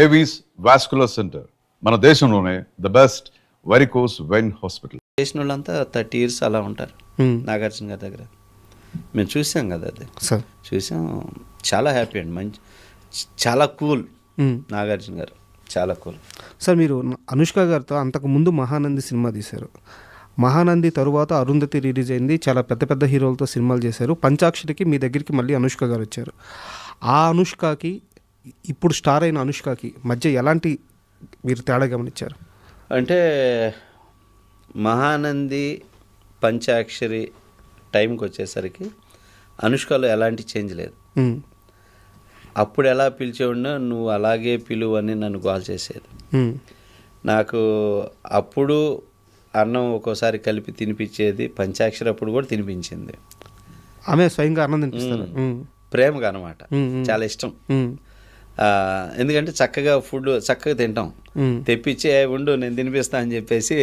Avis vascular centre మన దేశంలోనే the best varicose vein hospital. చేసిన వాళ్ళంతా 30 years అలా ఉంటారు నాగార్జున గారి దగ్గర. మేము చూసాం కదా, అది సార్ చూసాం. చాలా హ్యాపీ అండి, మంచి, చాలా కూల్ నాగార్జున గారు, చాలా కూల్. సార్ మీరు అనుష్క గారితో అంతకుముందు మహానంది సినిమా తీశారు. మహానంది తరువాత అరుంధతి రిలీజ్ అయింది. చాలా పెద్ద పెద్ద హీరోలతో సినిమాలు చేశారు. పంచాక్షరికి మీ దగ్గరికి మళ్ళీ అనుష్క గారు వచ్చారు. ఆ అనుష్కకి ఇప్పుడు స్టార్ అయిన అనుష్కకి మధ్య ఎలాంటి మీరు తేడా గమనించారు? అంటే మహానంది పంచాక్షరి టైంకి వచ్చేసరికి అనుష్కలో ఎలాంటి చేంజ్ లేదు. అప్పుడు ఎలా పిలిచేవాడినో నువ్వు అలాగే పిలువు అని నన్ను కాల్ చేసేది. నాకు అప్పుడు అన్నం ఒక్కోసారి కలిపి తినిపించేది. పంచాక్షరి అప్పుడు కూడా తినిపించింది. ఆమె స్వయంగా అన్నం తినిపిస్తారు. ప్రేమగా అనమాట, చాలా ఇష్టం. ఎందుకంటే చక్కగా ఫుడ్ చక్కగా తింటాం. తెప్పించి ఉండు నేను తినిపిస్తా అని చెప్పేసి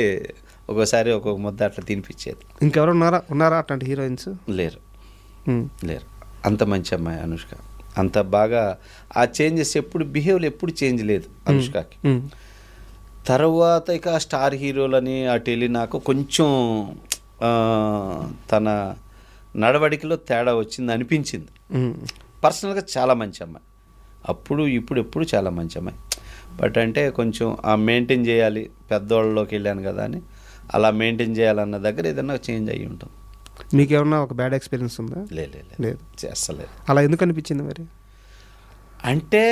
ఒక్కోసారి ఒక్కొక్క ముద్ద అట్లా తినిపించేది. ఇంకెవరు ఉన్నారా అట్లాంటి హీరోయిన్స్? లేరు. అంత మంచి అమ్మాయి అనుష్క. అంత బాగా ఆ చేంజెస్ ఎప్పుడు బిహేవియర్ ఎప్పుడు చేంజ్ లేదు అనుష్కకి. తర్వాత ఇక స్టార్ హీరోలని అటు వెళ్ళి నాకు కొంచెం తన నడవడికలో తేడా వచ్చింది అనిపించింది. పర్సనల్గా చాలా మంచి అమ్మాయి, అప్పుడు ఇప్పుడు ఎప్పుడు చాలా మంచి అమ్మాయి. బట్ అంటే కొంచెం ఆ మెయింటైన్ చేయాలి, పెద్దవాళ్ళలోకి వెళ్ళాను కదా అని అలా మెయింటైన్ చేయాలన్న దగ్గర ఏదన్నా చేంజ్ అయ్యి ఉంటుంది. మీకేమన్నా ఒక బ్యాడ్ ఎక్స్పీరియన్స్ ఉందా? లేదు, చేస్తలేదు. అలా ఎందుకు అనిపించింది మరి? అంటే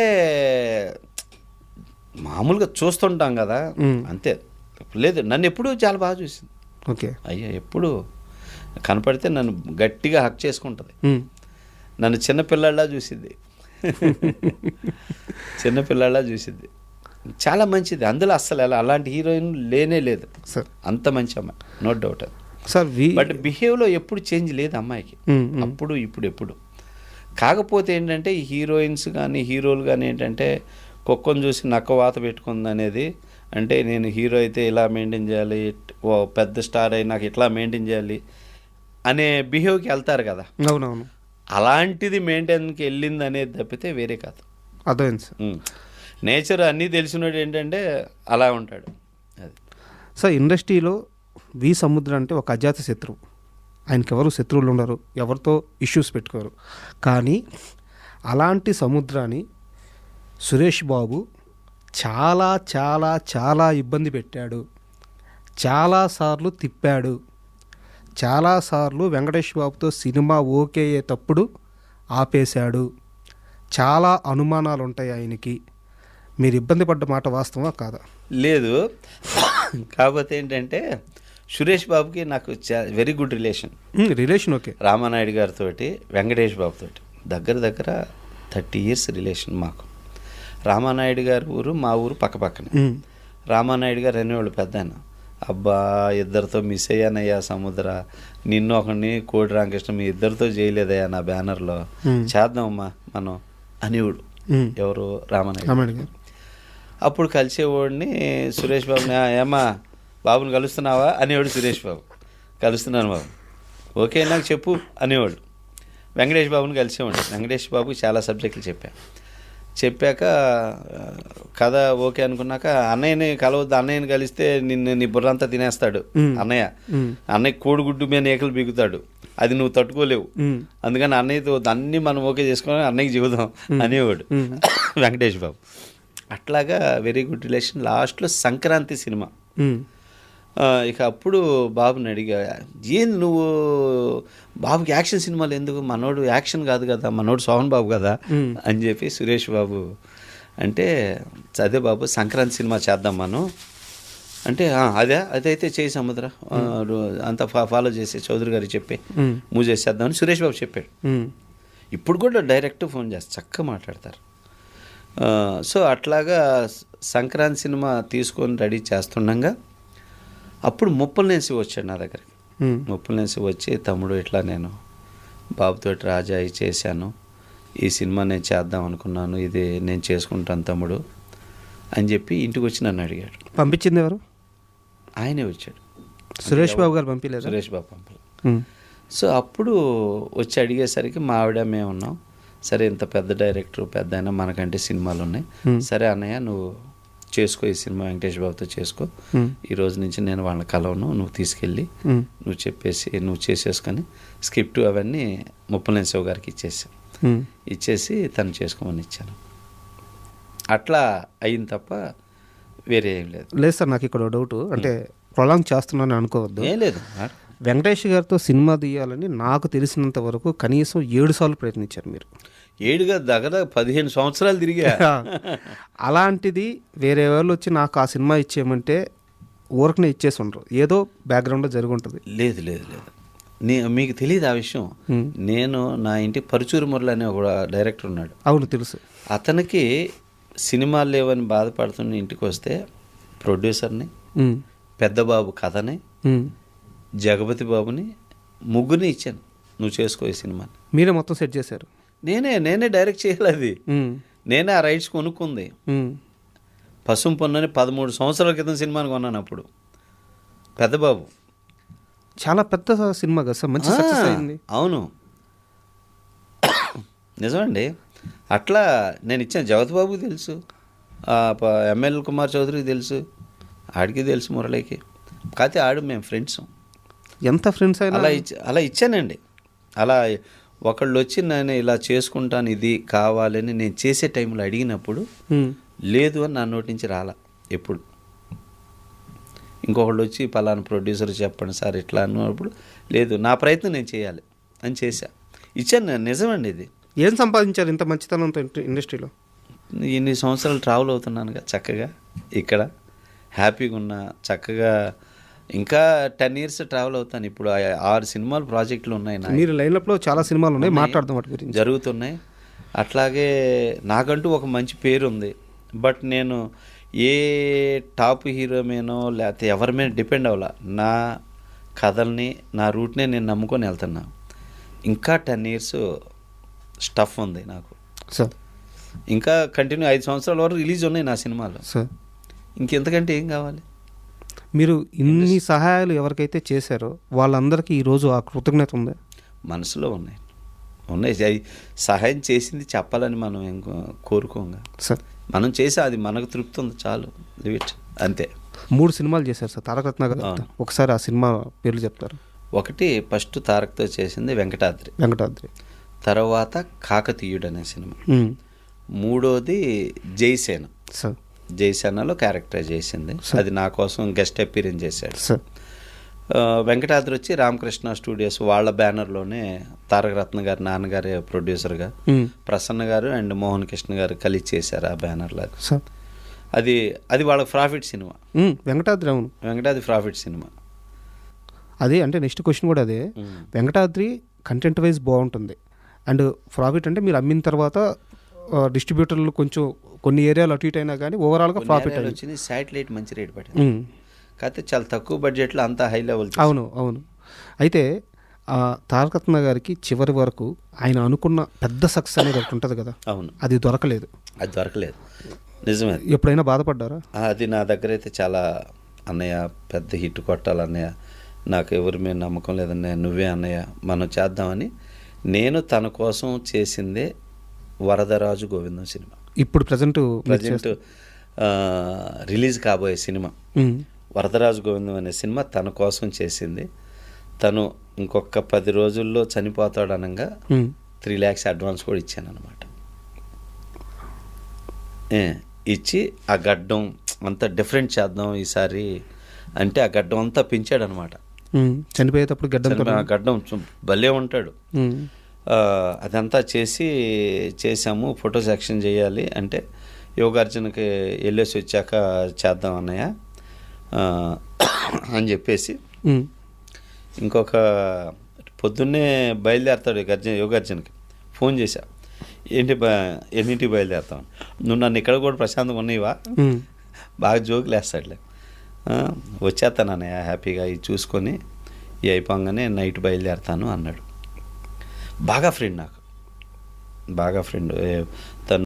మామూలుగా చూస్తుంటాం కదా, అంతే. లేదు, నన్ను ఎప్పుడూ చాలా బాగా చూసింది. ఓకే. అయ్యా ఎప్పుడు కనపడితే నన్ను గట్టిగా హక్ చేసుకుంటుంది. నన్ను చిన్నపిల్లల్లా చూసిద్ది, చిన్నపిల్లల్లా చూసిద్ది. చాలా మంచిది. అందులో అస్సలు అలాంటి హీరోయిన్ లేనే లేదు సార్. అంత మంచి అమ్మాయి, నో డౌట్ అది సార్. బట్ బిహేవ్లో ఎప్పుడు చేంజ్ లేదు అమ్మాయికి, అప్పుడు ఇప్పుడు ఎప్పుడు. కాకపోతే ఏంటంటే ఈ హీరోయిన్స్ కానీ హీరోలు కానీ ఏంటంటే కుక్కను చూసి నక్క వాత పెట్టుకుంది అనేది. అంటే నేను హీరో అయితే ఇలా మెయింటైన్ చేయాలి, ఓ పెద్ద స్టార్ అయి నాకు ఇట్లా మెయింటైన్ చేయాలి అనే బిహేవ్కి వెళ్తారు కదా. అవునవును. అలాంటిది మెయింటైన్కి వెళ్ళింది అనేది తప్పితే వేరే కాదు. అర్థమైంది సార్. నేచర్ అన్నీ తెలిసినోడు ఏంటంటే అలా ఉంటాడు. అది సార్, ఇండస్ట్రీలో వి సముద్ర అంటే ఒక అజాత శత్రువు. ఆయనకి ఎవరు శత్రువులు ఉండరు, ఎవరితో ఇష్యూస్ పెట్టుకోరు. కానీ అలాంటి సముద్రాన్ని సురేష్ బాబు చాలా చాలా చాలా ఇబ్బంది పెట్టాడు. చాలాసార్లు తిప్పాడు. చాలాసార్లు వెంకటేష్ బాబుతో సినిమా ఓకే అయ్యేటప్పుడు ఆపేశాడు. చాలా అనుమానాలు ఉంటాయి ఆయనకి. మీరు ఇబ్బంది పడ్డ మాట వాస్తవా కాదా? లేదు. కాకపోతే ఏంటంటే సురేష్ బాబుకి నాకు very good relation. Okay. Ramanaidu గారితో వెంకటేష్ బాబుతో దగ్గర 30 years రిలేషన్ మాకు. రామానాయుడు గారి ఊరు మా ఊరు పక్కపక్కనే. రామానాయుడు గారు అనేవాళ్ళు పెద్ద ఆయన, అబ్బా ఇద్దరితో మిస్ అయ్యానయ్యా సముద్ర, నిన్ను ఒకరిని కోటి రామకృష్ణ మీ ఇద్దరితో చేయలేదయ్యా నా బ్యానర్లో, చేద్దామమ్మా మనం అనేవాడు. ఎవరు? రామానాయుడు గారు. అప్పుడు కలిసేవాడిని సురేష్ బాబుని, ఏమ్మా బాబుని కలుస్తున్నావా అనేవాడు సురేష్ బాబు. కలుస్తున్నాను బాబు, ఓకే నాకు చెప్పు అనేవాడు. వెంకటేష్ బాబుని కలిసేవాడు. వెంకటేష్ బాబుకి చాలా సబ్జెక్టులు చెప్పాక కథ ఓకే అనుకున్నాక అన్నయ్యని కలవద్దు, అన్నయ్యని కలిస్తే నీ బుర్రంతా తినేస్తాడు అన్నయ్య కోడిగుడ్డు మీద ఏకలు బిగుతాడు, అది నువ్వు తట్టుకోలేవు, అందుకని అన్నయ్యతో అన్నీ మనం ఓకే చేసుకొని అన్నయ్యకి చెబుదాం అనేవాడు వెంకటేష్ బాబు. అట్లాగా వెరీ గుడ్ రిలేషన్. లాస్ట్లో సంక్రాంతి సినిమా ఇక అప్పుడు బాబుని అడిగా, ఏంది నువ్వు బాబుకి యాక్షన్ సినిమాలు ఎందుకు, మనోడు యాక్షన్ కాదు కదా, మనోడు సోహన్ బాబు కదా అని చెప్పి సురేష్ బాబు అంటే, అదే బాబు సంక్రాంతి సినిమా చేద్దాం మనం అంటే, అదైతే చేయి సముద్ర అంతా ఫాలో చేసే చౌదరి గారికి చెప్పి మూవ్ చేసేద్దామని సురేష్ బాబు చెప్పాడు. ఇప్పుడు కూడా డైరెక్ట్ ఫోన్ చేస్తారు, చక్కగా మాట్లాడతారు. సో అట్లాగా సంక్రాంతి సినిమా తీసుకొని రెడీ చేస్తుండగా అప్పుడు ముప్పలనేసి వచ్చాడు నా దగ్గరికి. ముప్పలనేసి వచ్చి, తమ్ముడు ఇట్లా నేను బాబుతోటి రాజాయి చేశాను, ఈ సినిమా నేను చేద్దాం అనుకున్నాను, ఇది నేను చేసుకుంటాను తమ్ముడు అని చెప్పి ఇంటికి వచ్చి నన్ను అడిగాడు. పంపించింది ఎవరు? ఆయనే వచ్చాడు. సురేష్ బాబు గారు పంపించలేదు? సురేష్ బాబు పంపలేదు. సో అప్పుడు వచ్చి అడిగేసరికి మా ఆవిడ మేము ఉన్నాం, సరే ఇంత పెద్ద డైరెక్టర్ పెద్ద అయినా మనకంటే సినిమాలు ఉన్నాయి, సరే అన్నయ్య నువ్వు చేసుకో ఈ సినిమా వెంకటేష్ బాబుతో చేసుకో, ఈ రోజు నుంచి నేను వాళ్ళని కలవను, నువ్వు తీసుకెళ్ళి నువ్వు చెప్పేసి నువ్వు చేసేసుకొని స్క్రిప్ట్ అవన్నీ ముప్పలనేని శివ గారికి ఇచ్చేసి తను చేసుకోమని ఇచ్చాను. అట్లా అయింది తప్ప వేరే ఏం లేదు. లేదు సార్, నాకు ఇక్కడ డౌట్, అంటే ప్రొలాంగ్ చేస్తున్నాను అనుకోవద్దు. ఏం లేదు, వెంకటేష్ గారితో సినిమా తీయాలని నాకు తెలిసినంత వరకు కనీసం 7 సార్లు ప్రయత్నించారు మీరు. 7 దగ్గర 15 సంవత్సరాలు తిరిగా. అలాంటిది వేరే వాళ్ళు వచ్చి నాకు ఆ సినిమా ఇచ్చేయమంటే ఊరకనే ఇచ్చేసి ఉండరు, ఏదో బ్యాక్గ్రౌండ్లో జరిగి ఉంటుంది. లేదు లేదు లేదు, మీకు తెలియదు ఆ విషయం. నేను నా ఇంటి పరుచూరు మురళి అనే ఒక డైరెక్టర్ ఉన్నాడు. అవును తెలుసు. అతనికి సినిమాలు లేవని బాధపడుతున్న ఇంటికి వస్తే ప్రొడ్యూసర్ని, పెద్దబాబు కథని, జగపతి బాబుని, ముగ్గురిని ఇచ్చాను, నువ్వు చేసుకో ఈ సినిమాని. మీరే మొత్తం సెట్ చేశారు? నేనే డైరెక్ట్ చేయాలి, అది నేనే ఆ రైట్స్ కొనుక్కుంది. పసుపు పొన్నని 13 సంవత్సరాల క్రితం సినిమాని కొన్నాను అప్పుడు. పెద్దబాబు చాలా పెద్ద సినిమా కదా సార్, మంచి సక్సెస్ అయింది. అవును నిజమండి. అట్లా నేను ఇచ్చాను. జగత్ బాబుకి తెలుసు, ఎంఎల్ కుమార్ చౌదరికి తెలుసు, ఆడికి తెలుసు, మురళికి. కాకపోతే ఆడు మేము ఫ్రెండ్స్. ఎంత ఫ్రెండ్స్ అయినా అలా ఇచ్చానండి. అలా ఒకళ్ళు వచ్చి నేను ఇలా చేసుకుంటాను ఇది కావాలని నేను చేసే టైంలో అడిగినప్పుడు లేదు అని నా నోటి నుంచి రాలా ఎప్పుడు. ఇంకొకళ్ళు వచ్చి పలానా ప్రొడ్యూసర్ చెప్పండి సార్ ఇట్లా అన్నప్పుడు లేదు, నా ప్రయత్నం నేను చేయాలి అని ఇచ్చాను నేను. నిజమండి ఇది. ఏం సంపాదించారు ఇంత మంచితనంతో ఇండస్ట్రీలో? ఇన్ని సంవత్సరాలు ట్రావెల్ అవుతున్నానుగా చక్కగా, ఇక్కడ హ్యాపీగా ఉన్నా, చక్కగా ఇంకా 10 years ట్రావెల్ అవుతాను. ఇప్పుడు 6 సినిమాలు ప్రాజెక్టులు ఉన్నాయి. మీరు లైన్అప్లో చాలా సినిమాలు ఉన్నాయి, మాట్లాడదాం వాటి గురించి. జరుగుతున్నాయి. అట్లాగే నాకంటూ ఒక మంచి పేరు ఉంది. బట్ నేను ఏ టాప్ హీరో మీనో లేకపోతే ఎవరి మీద డిపెండ్ అవ్వాల. నా కథల్ని, నా రూట్నే నేను నమ్ముకొని వెళ్తున్నా. ఇంకా 10 years స్టఫ్ ఉంది నాకు సార్. ఇంకా కంటిన్యూ 5 సంవత్సరాల వరకు రిలీజ్ ఉన్నాయి నా సినిమాలు సార్. ఇంకెంతకంటే ఏం కావాలి? మీరు ఇన్ని సహాయాలు ఎవరికైతే చేశారో వాళ్ళందరికీ ఈరోజు ఆ కృతజ్ఞత ఉందా? మనసులో ఉన్నాయి. సహాయం చేసింది చెప్పాలని మనం ఏం కోరుకోంగా సార్. మనం చేసే అది మనకు తృప్తి ఉంది, చాలు, లివ్ ఇట్, అంతే. 3 సినిమాలు చేశారు సార్ తారక రత్న గారు. ఒకసారి ఆ సినిమా పేర్లు చెప్తారు? ఒకటి ఫస్ట్ తారక్తో చేసింది వెంకటాద్రి. తర్వాత కాకతీయుడు అనే సినిమా. మూడోది జైసేన. సార్. జైసేనలో క్యారెక్టర్ చేసింది, అది నా కోసం గెస్ట్ అపీరెన్స్ చేశాడు. సార్. వెంకటాద్రి వచ్చి రామకృష్ణ స్టూడియోస్ వాళ్ళ బ్యానర్లోనే తారక రత్న గారి నాన్నగారి ప్రొడ్యూసర్గా ప్రసన్న గారు అండ్ మోహన్ కృష్ణ గారు కలిసి చేశారు ఆ బ్యానర్లో. అది వాళ్ళ ప్రాఫిట్ సినిమా. వెంకటాద్రి. అవును, వెంకటాద్రి ప్రాఫిట్ సినిమా. అదే అంటే నెక్స్ట్ క్వశ్చన్ కూడా అదే. వెంకటాద్రి కంటెంట్ వైజ్ బాగుంటుంది, అండ్ ప్రాఫిట్ అంటే మీరు అమ్మిన తర్వాత డిస్ట్రిబ్యూటర్లు కొంచెం కొన్ని ఏరియాలు అటు ఇటు అయినా కానీ ఓవరాల్గా ప్రాఫిట్ వచ్చింది. శాటిలైట్ మంచి రేట్ పడింది, కాకపోతే చాలా తక్కువ బడ్జెట్లో అంతా హై లెవెల్. అవును. అయితే తారక రత్న గారికి చివరి వరకు ఆయన అనుకున్న పెద్ద సక్సెస్ అనేది ఒకటి ఉంటుంది కదా. అవును, అది దొరకలేదు. నిజమే. ఎప్పుడైనా బాధపడ్డారా? అది నా దగ్గర అయితే చాలా, అన్నయ్య పెద్ద హిట్ కొట్టాలన్నయ్య, నాకు ఎవరి మీద నమ్మకం లేదన్నయ్య, నువ్వే అన్నయ్య మనం చేద్దామని. నేను తన కోసం చేసిందే వరదరాజు గోవిందం సినిమా. ఇప్పుడు ప్రజెంట్ రిలీజ్ కాబోయే సినిమా వరదరాజు గోవిందం అనే సినిమా తన కోసం చేసింది. తను ఇంకొక 10 రోజుల్లో చనిపోతాడు అనగా 3 lakhs అడ్వాన్స్ కూడా ఇచ్చాను అనమాట. ఇచ్చి ఆ గడ్డం అంతా డిఫరెంట్ చేద్దాం ఈసారి అంటే ఆ గడ్డం అంతా పెంచాడు అనమాట. చనిపోయేటప్పుడు గడ్డం భలే ఉంటాడు. అదంతా చేసాము. ఫోటో సెక్షన్ చేయాలి అంటే యోగార్జునకి వెళ్ళేసి వచ్చాక చేద్దాం అన్నయ్య అని చెప్పేసి ఇంకొక పొద్దున్నే బయలుదేరతాడు యోగార్జునకి. ఫోన్ చేశా, ఎన్నింటికి బయలుదేరుతాం, నువ్వు నన్ను ఇక్కడ కూడా ప్రశాంతంగా ఉన్నాయివా, బాగా జోకులు వేస్తాడులే, వచ్చేస్తాను అన్నయ్య హ్యాపీగా ఇది చూసుకొని ఈ అయిపోగానే నైట్ బయలుదేరుతాను అన్నాడు. బాగా ఫ్రెండ్ నాకు, బాగా ఫ్రెండ్.